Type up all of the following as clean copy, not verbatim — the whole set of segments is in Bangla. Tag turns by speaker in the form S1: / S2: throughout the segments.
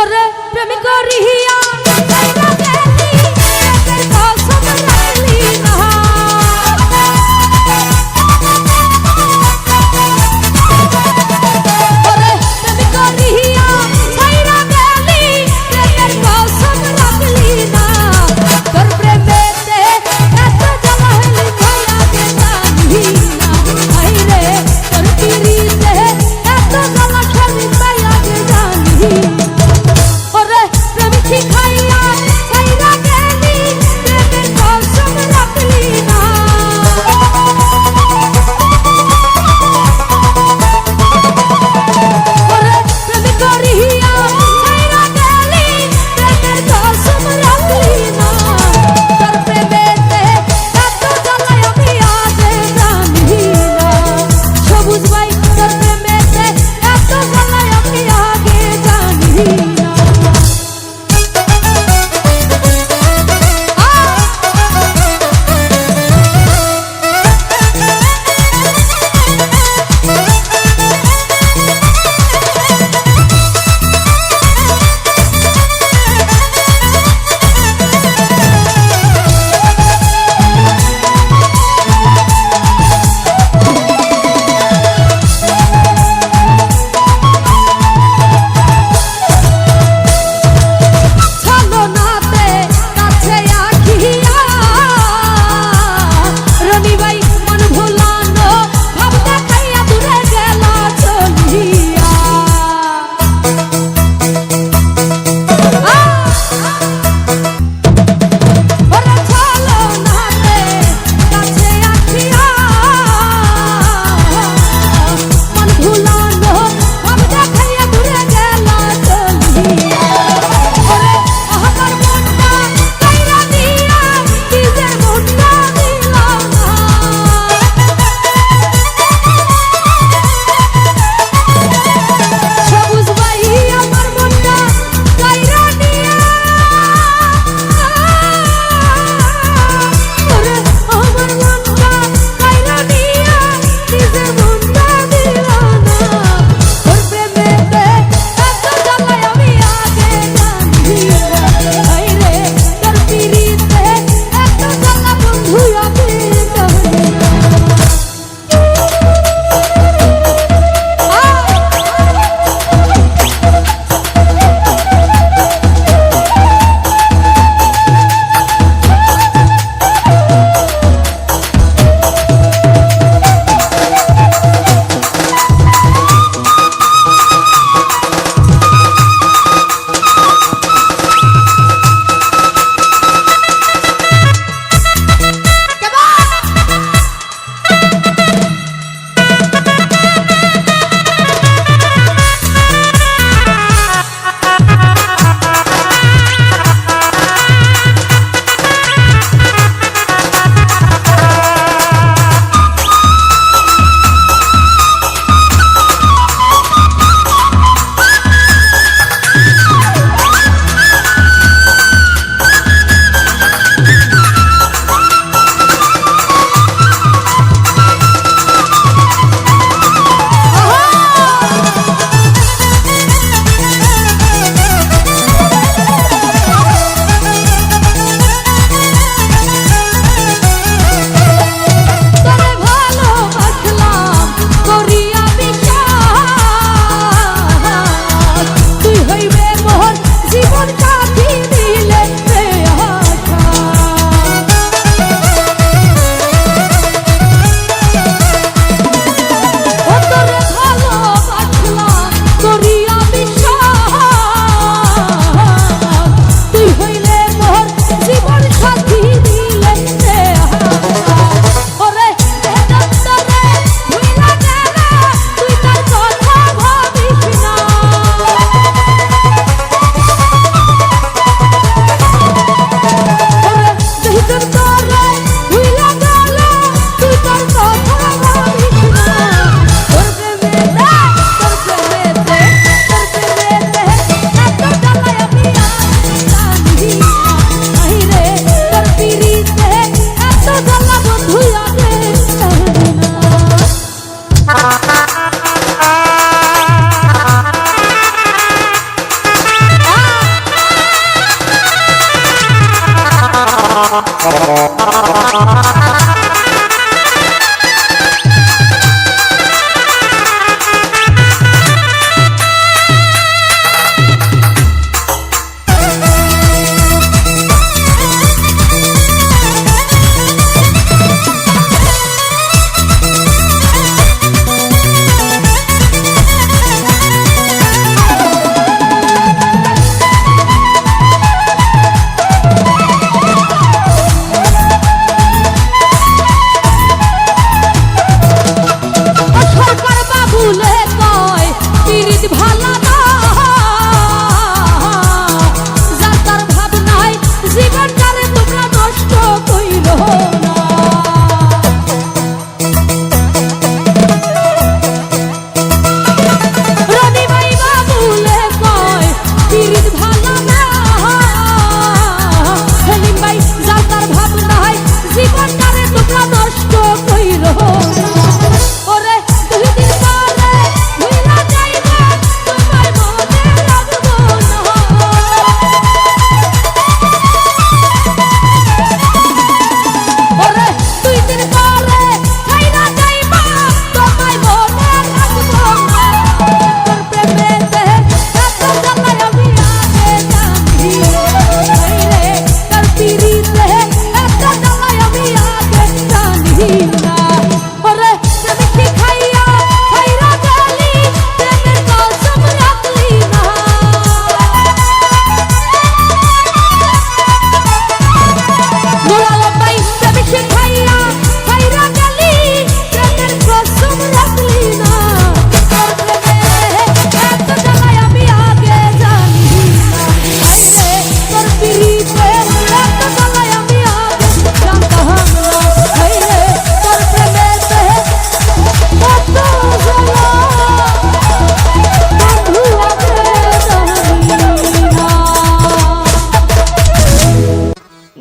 S1: ওরে প্রেমিক করিয়া যাইরা গেলি এদের কসম রাখলি না ওরে প্রেমিক করিয়া যাইরা গেলি এদের কসম রাখলি না তোর প্রেমেতে এত জ্বালা হইলি ভয়া গে জানি না আইরে তোর পিরিতে এত জ্বালা খেলি ভয়া গে জানি ওরে প্রেমিক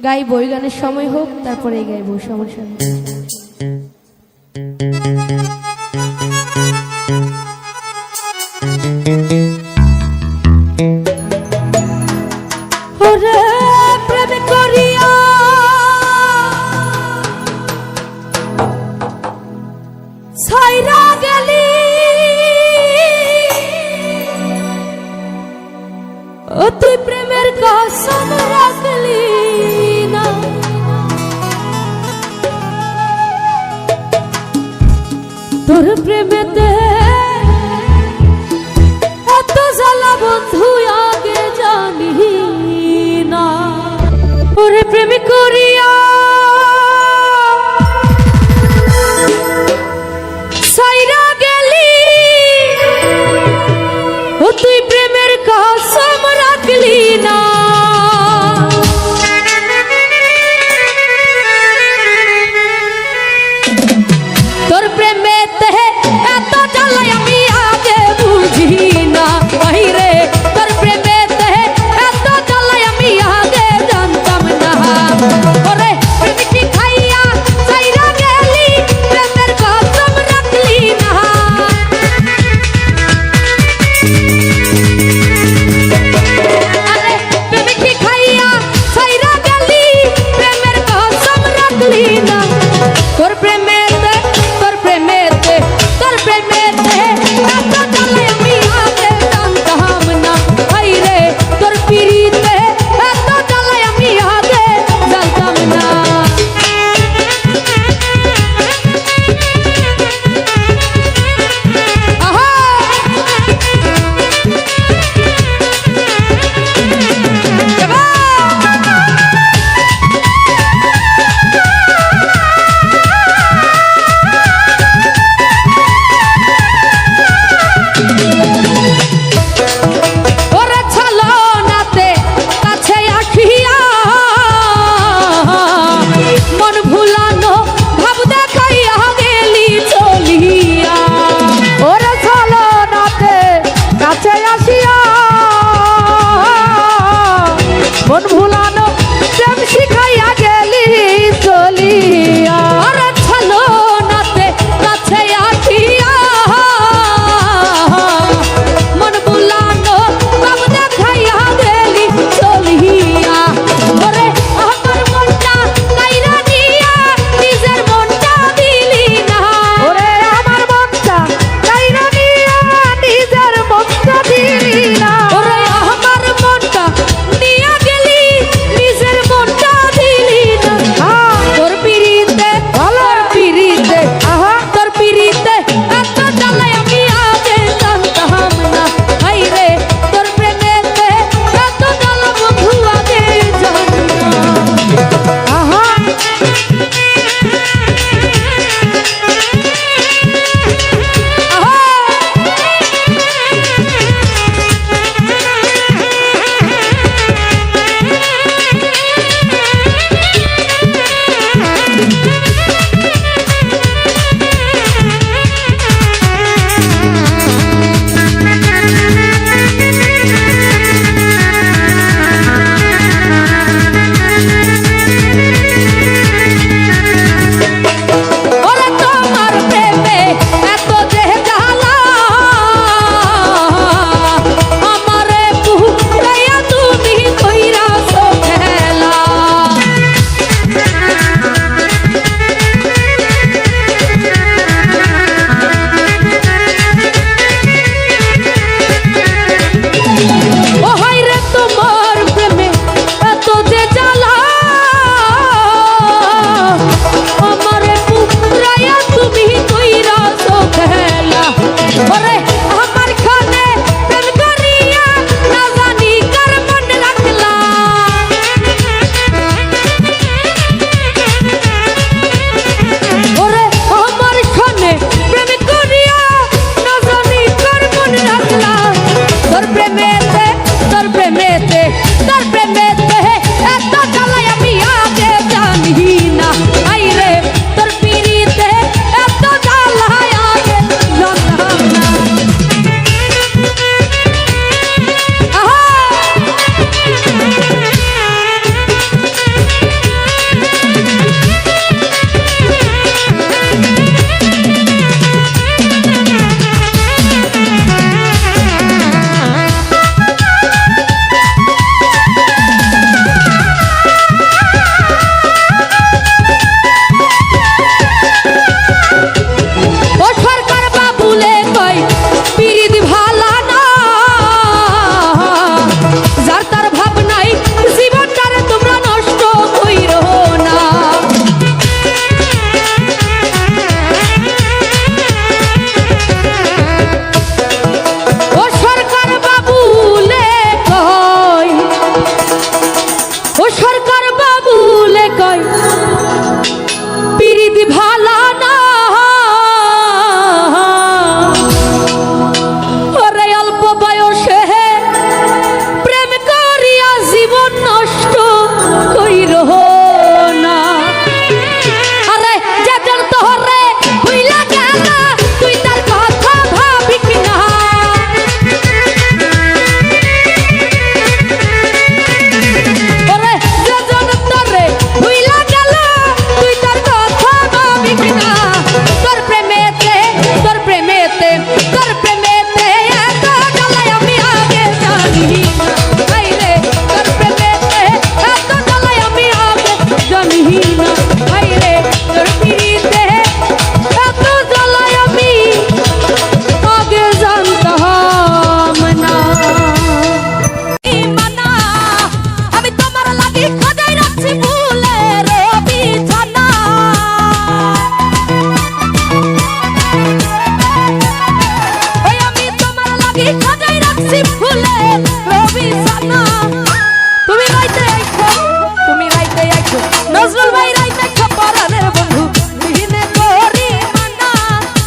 S1: গাইব ওই গানের সময় হোক, তারপরে গাইব, সমস্যা নেই। ওরে প্রেম করিয়া ছাইরা গেলি, ও তুই প্রেমের কসম রাখলি না, তোর প্রেমেতে এত জ্বালা বন্ধু আগে জানি না। ওরে প্রেম করিয়া ছাইরা গেলি, ও তুই প্রেমের কসম রাখলি না, তোর প্রেমেতে এত জ্বালা সানা তুমি রাইতে আইছো নজরুল ভাই রাইতে আইছো পরাণের বন্ধু দিনে করি মানা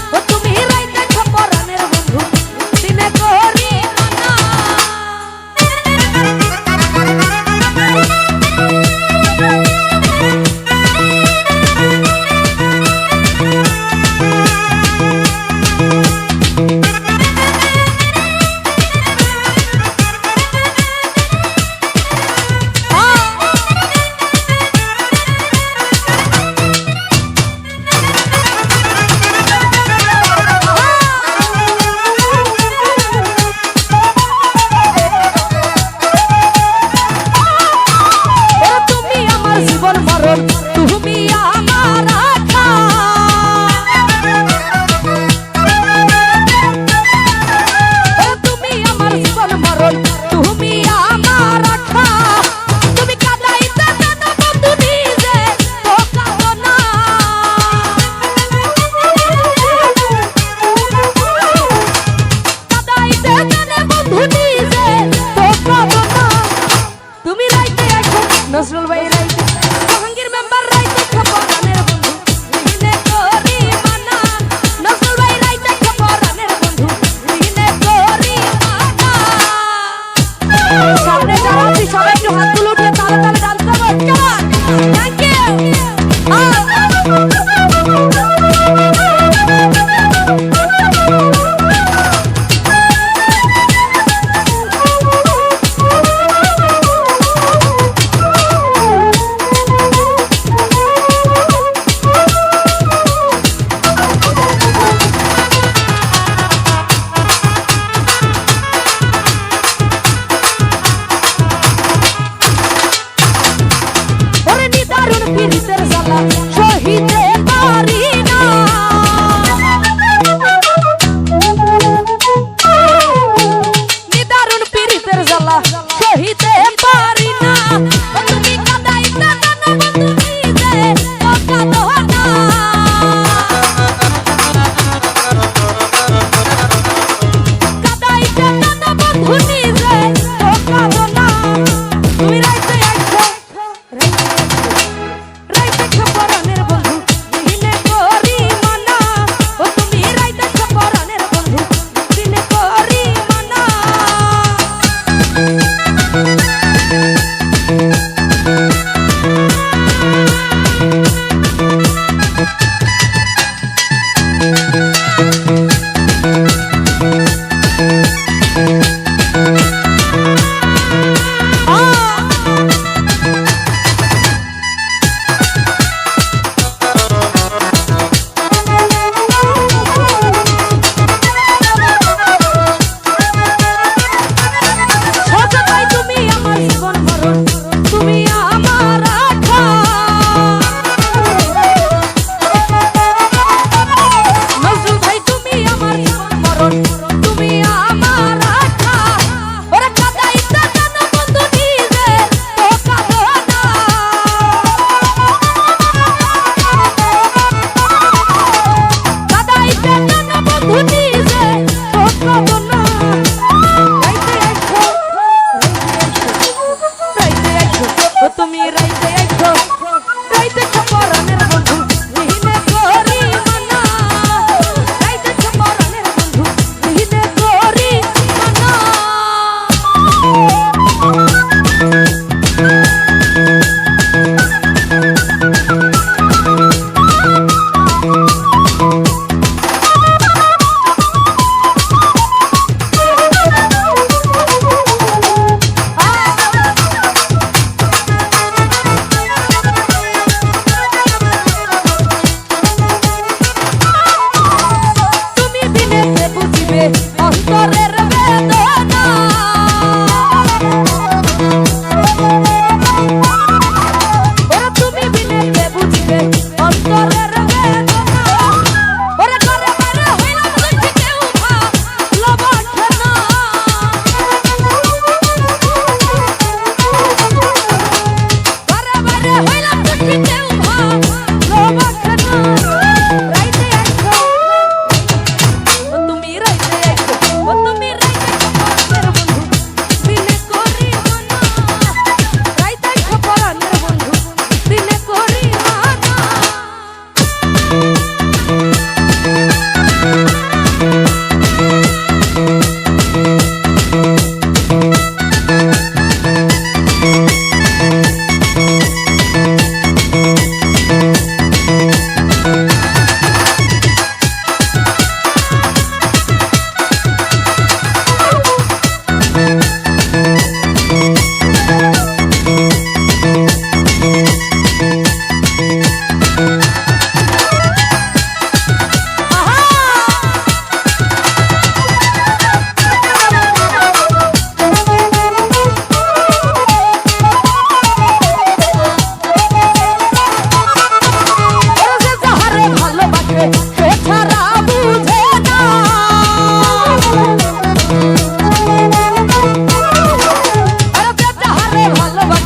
S1: ও তুমি রাইতে আইছো পরাণের বন্ধু দিনে করি মানা নজরুল ভাই রাইতে জাহাঙ্গীর মেম্বার রাইতে খবরানের বন্ধু দিনে করি মানা নজরুল ভাই রাইতে খবরানের বন্ধু দিনে করি মানা সামনে যারা আছি সবাই একটু হাত তুলে উঠে তালে তালে ডান্স করো কেমন থ্যাংক ইউ পীড়িতের জ্বালা সহিতে পারি না নিদারুণ পীড়িতের জ্বালা সহিতে পারি না তুমি কাঁদাইতে না বন্ধু নিজে তো কাঁদো না কাঁদাইতে না বন্ধু নিজে তো কাঁদো না তুমি রাইতে আইছো পরাণের বন্ধু দিনে করি মানা ও তুমি রাইতে পরাণের বন্ধু দিনে করি মানা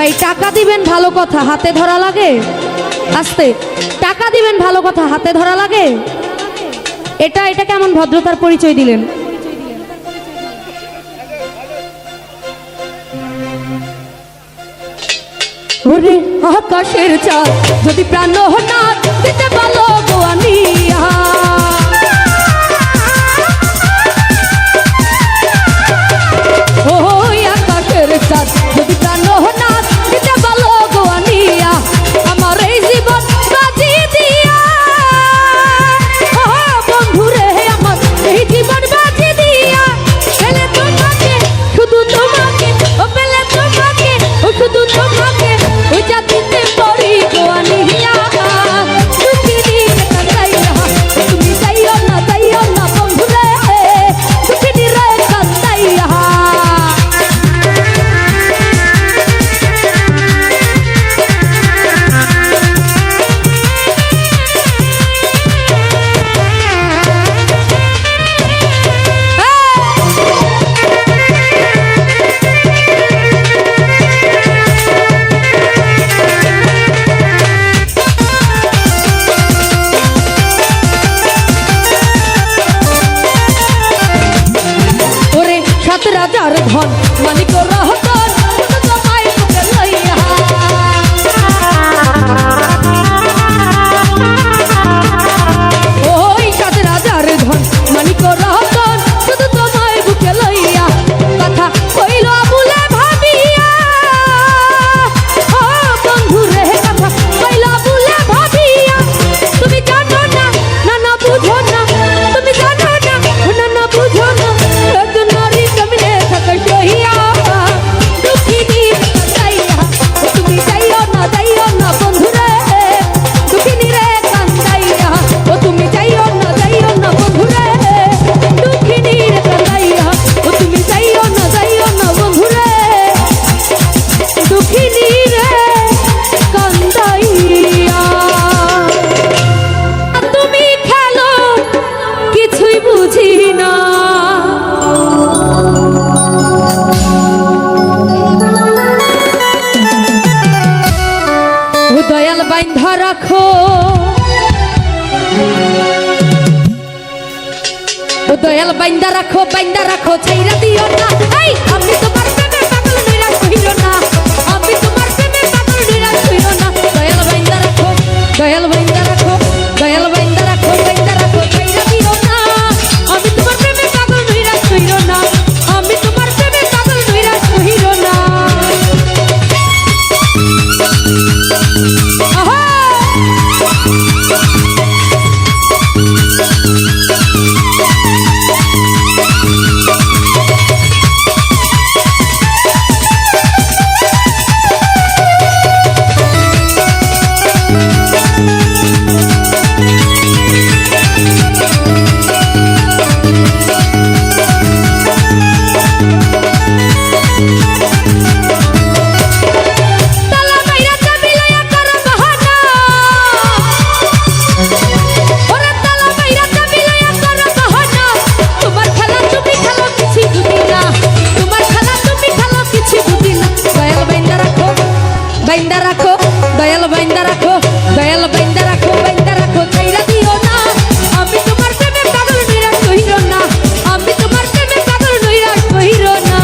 S1: ভাই টাকা দিবেন ভালো কথা, হাতে ধরা লাগে। আস্তে, টাকা দিবেন ভালো কথা, হাতে ধরা লাগে। এটা কেমন ভদ্রতার পরিচয় দিলেন? ওরে আকাশের চাঁদ যদি প্রাণ না দিতে পারো গো আনিয়া, ওই আকাশের চাঁদ যদি প্রাণ না দিতে পারো গো আনিয়া, আমার এই জীবন বাজি দিয়া, ও বন্ধুরে আমার এই জীবন বাজি দিয়া, পেলে তোমাকে শুধু তোমাকে, ও পেলে তোমাকে ও শুধু তোমাকে, ওই জাতিতে পড়ি গো আনিয়া, দুঃখিনী কান্দাইয়া, তুমি যাইও না বন্ধুরে, দুঃখিনী রে কান্দাইয়া। সাত রাজার ধন মালিক রহতন তোমায় বুকে লইয়া, ওই সাত রাজার ধন মালিক রহতন শুধু তোমায় বুকে লইয়া, কথা কইল বলে ভাবিয়া, ও বন্ধু রে কথা কইল বলে ভাবিয়া, তুমি জানো না না বুঝো না, তুমি জানো না না বুঝো না, নারী কেমনে থাকে সহিয়া, দুঃখিনী কান্দাইয়া, তুমি যাইও না বন্ধুরে, দুঃখিনী রে কান্দাইয়া, ও তুমি যাইও না বন্ধুরে, দুঃখিনী রে কান্দাইয়া, ও তুমি যাইও না বন্ধুরে, দুঃখিনী রে কান্দাইয়া। তুমি খেলো কিছুই বুঝি না, দয়াল বাইন্ধা রাখো, দয়াল বাইন্ধা রাখো, ছাইরা দিও না, এই আমি তোমার প্রেমে পাগল নিরাশ হইরো না, আমি তোমার প্রেমে পাগল নিরাশ হইরো না, দয়াল বাইন্ধা রাখো, দয়াল বাইন্ধা রাখো, দয়াল বাইন্ধা রাখো, ছাইরা দিও না, আমি তোমার প্রেমে পাগল নিরাশ হইরো না, আমি তোমার প্রেমে পাগল নিরাশ হইরো না। বাইন্দা রাখো, দয়াল বাইন্দা রাখো, দয়াল বাইন্দা রাখো, ছাইরা দিও না, আমি তোমার প্রেমে পাগল নিরাশ হইরো না, আমি তোমার প্রেমে পাগল নিরাশ হইরো না।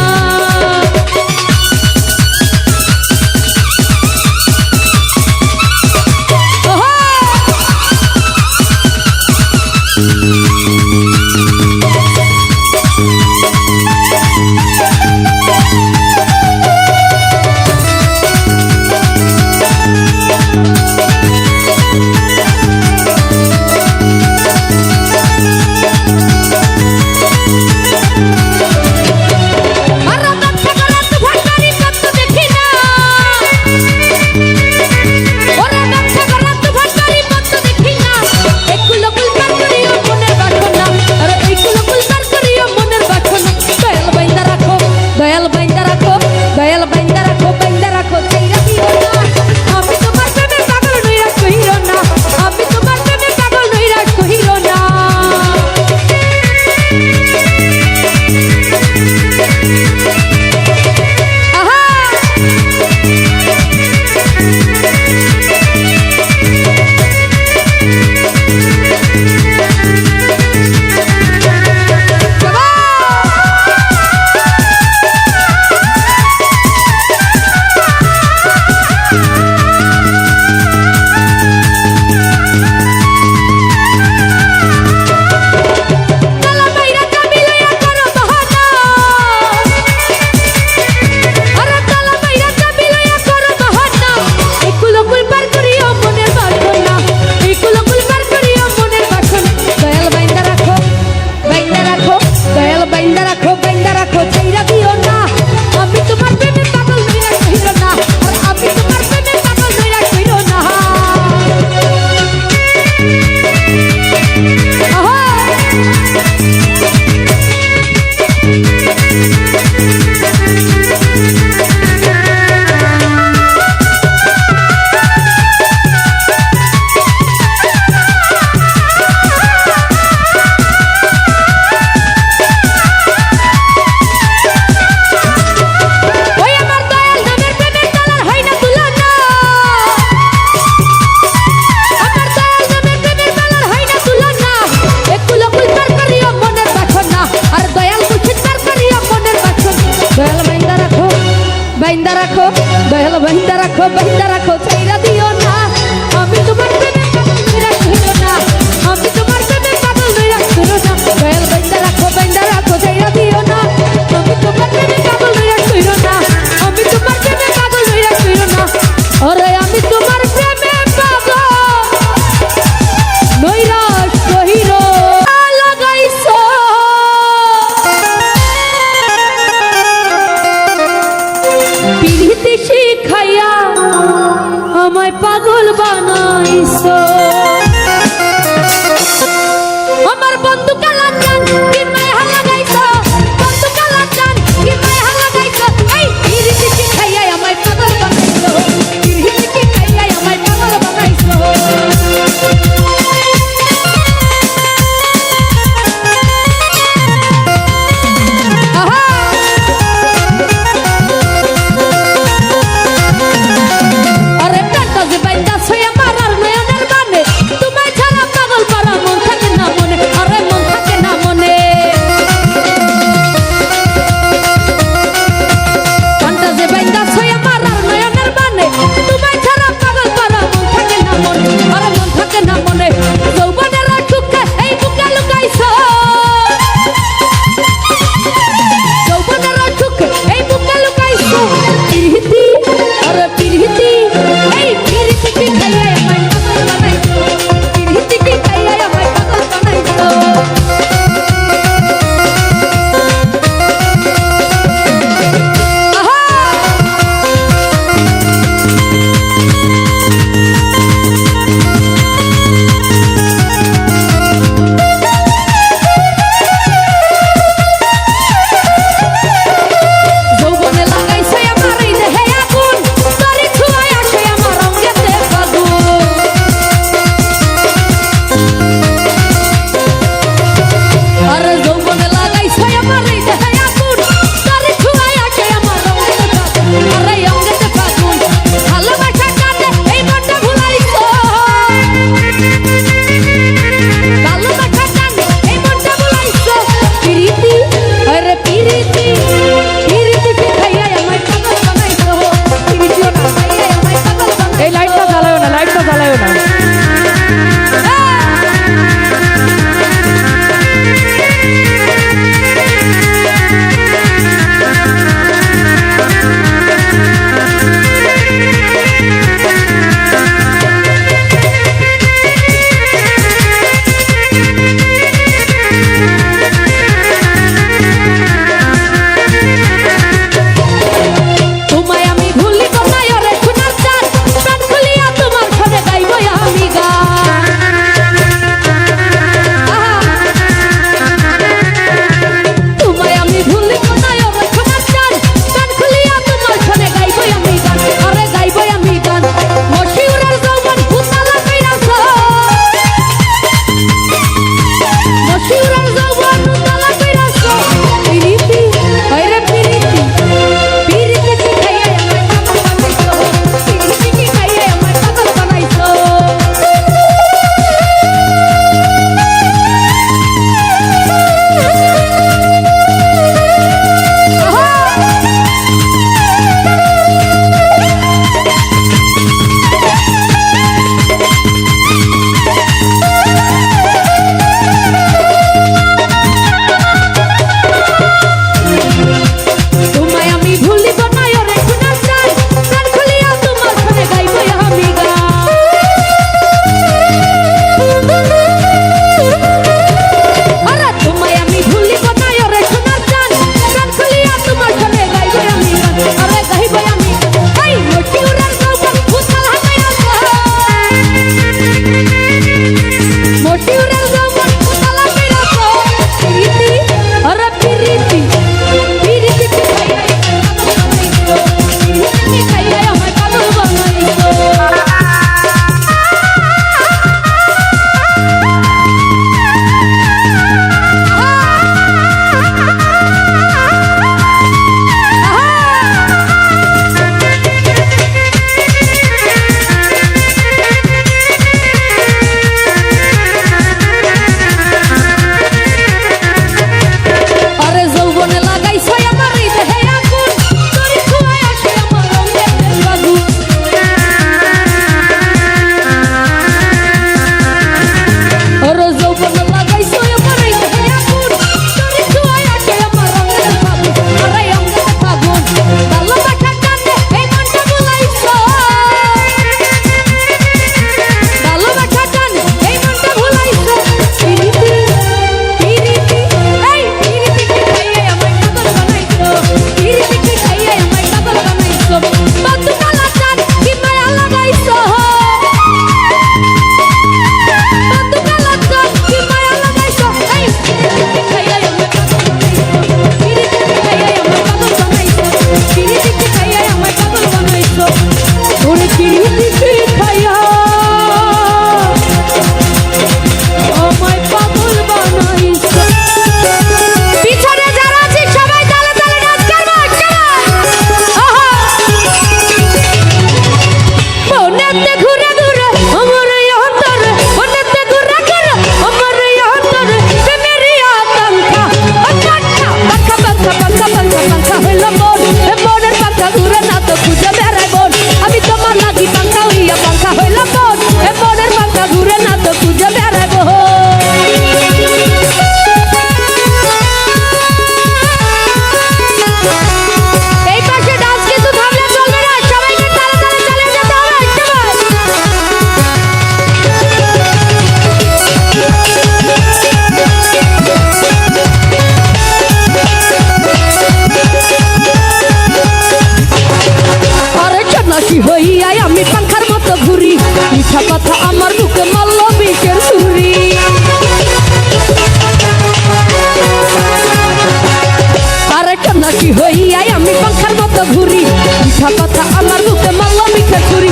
S1: নাকি হইয়াই আমি পাখার মতো ঘুরি মিঠা কথা আমার বুকে মাল্লা মিঠা ছুরি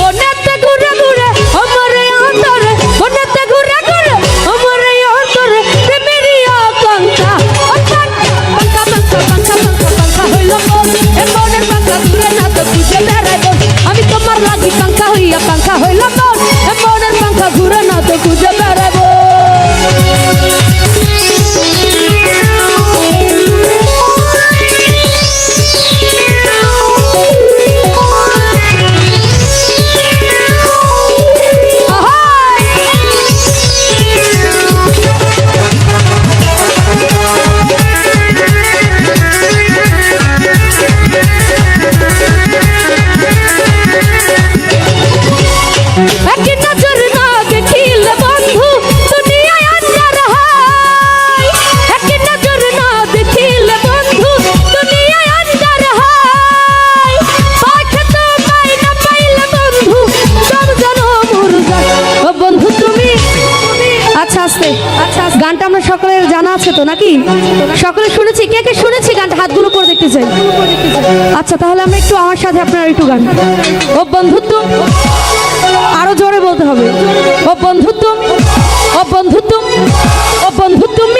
S1: ওনেতে ঘুরে ঘুরে আমার অন্তরে ওনেতে ঘুরে ঘুরে আমার অন্তরে প্রেমেরই আকাঙ্ক্ষা পাঙ্খা পাঙ্খা পাঙ্খা পাঙ্খা পাঙ্খা হইল মন এ মনের পাঙ্খা ঘুরে না তো খুঁজে বেড়াইব আমি তোমার লাগি পাঙ্খা হইয়া পাঙ্খা হইল মন এ মনের পাঙ্খা ঘুরে না তো খুঁজে বেড়াইব গানটা আমরা সকলের জানা আছে তো নাকি সকলে শুনেছি কে কে শুনেছি গানটা হাতগুলো করে দেখতে চাই আচ্ছা তাহলে আমরা একটু আমার সাথে আপনারা একটু গান ও বন্ধুত্ব আরো জোরে বলতে হবে ও বন্ধুত্ব ও বন্ধুত্ব ও বন্ধু তুমি